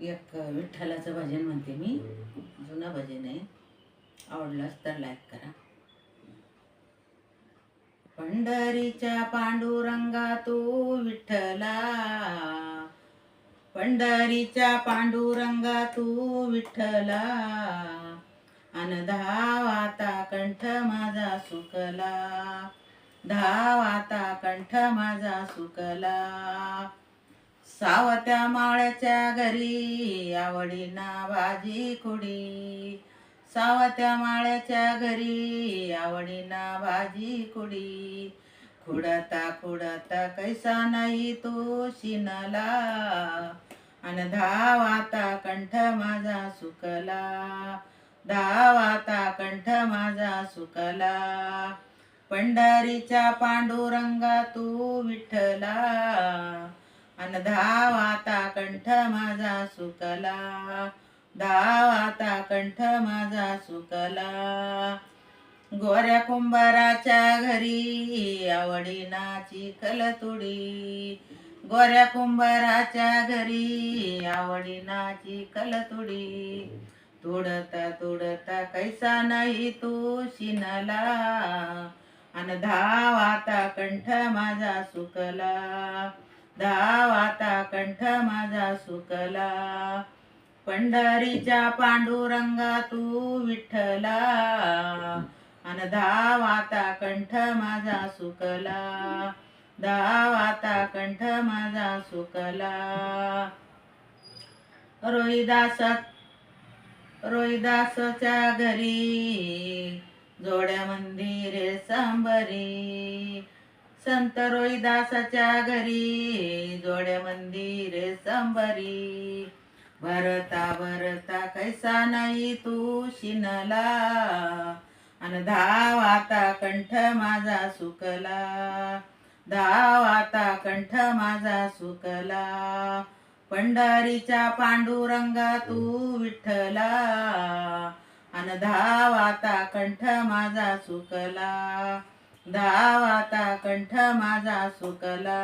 एक विठ्ठलाचं भजन म्हणते मी, जुनं भजन आहे. आवडलंच तर लाईक करा. पंढरीच्या पांडुरंगा तू विठ्ठला, पंढरीच्या पांडुरंगा तू विठ्ठला, अन धावाता कंठ माझा सुकला, धावाता कंठ माझा सुकला. सावत्या माळ्याच्या घरी आवडीना भाजी कुडी, सावत्या माळ्याच्या घरी आवडीना भाजी कुडी. खुडता खुडता कैसा नाही तो शिनला, अन धावाता कंठ माझा सुकला, धावाता कंठ माझा सुकला. पंढरीच्या पांडुरंगा तू विठ्ठला, अन धावाता कंठ माझा सुकला, धावाता कंठ माझा सुकला. गोऱ्या कुंभाराच्या घरी आवडीना चिखल तुडी, गोऱ्या कुंभाराच्या घरी आवडीना चिखल तुडी. तुडता तुडता कैसा नाही तू शिनला, अन धावाता कंठ माझा सुकला, धावाता कंठ माझा सुकला. पंढरीच्या पांडुरंगा तू विठ्ठला, अन धावाता कंठ माझा सुकला, धावाता कंठ माझा सुकला. रोहिदासच्या घरी जोड्या मंदिरे संबरी, संत रोहिदासाच्या घरी जोड्या मंदिरे संबरी. भरता भरता कैसा नाही तू शिनला, अन धावाता कंठ माझा सुकला, धावाता कंठ माझा सुकला. पंढरीच्या पांडुरंगा तू विठ्ठला, अन धावाता कंठ माझा सुकला, धावाता कंठ माझा सुकला.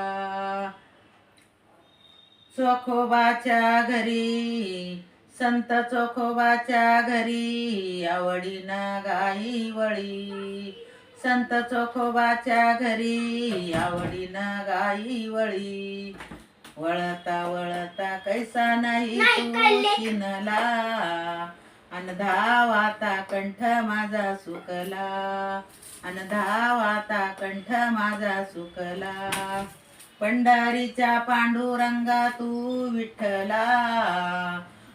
चोखोबाच्या घरी, संत चोखोबाच्या घरी आवडीना गाई वळी, संत चोखोबाच्या घरी आवडीना गाई वळी. वळता वळता कैसा नाही तू शिनला, अन धावाता कंठ माझा सुकला, अन धावाता कंठ माझा सुकला. पंढरीच्या पांडुरंगा तू विठ्ठला,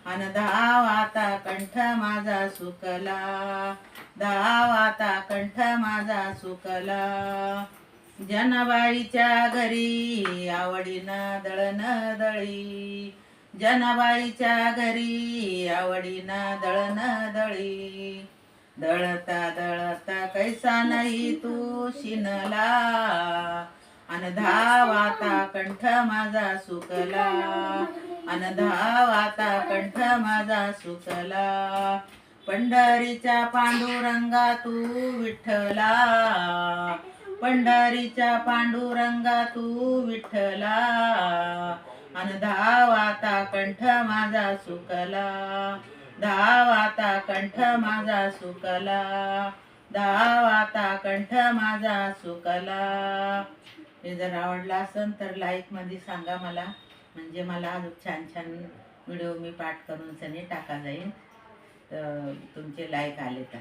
अन धावाता कंठ माझा सुकला, धावाता कंठ माझा सुकला. जनाबाईच्या घरी आवडीना दळण दळी, जनाबाईच्या घरी आवडीना दळण दळी. दळता दळता कैसा नाही तू शिनला, अन धावाता कंठ माझा सुकला, अन धावाता कंठ माझा सुकला. पंढरीच्या पांडुरंगा तू विठ्ठला, पंढरीच्या पांडुरंगा तू विठ्ठला, अन धावाता कंठ माझा सुकला, धावाता कंठ माझा सुकला, धावाता कंठ माझा सुकला. हे जर आवडला असेल तर लाईक मध्ये सांगा मला, म्हणजे मला अजून छान छान व्हिडिओ मी पाठ करून सनी टाका जाईल, तर तुमचे लाईक आले तर.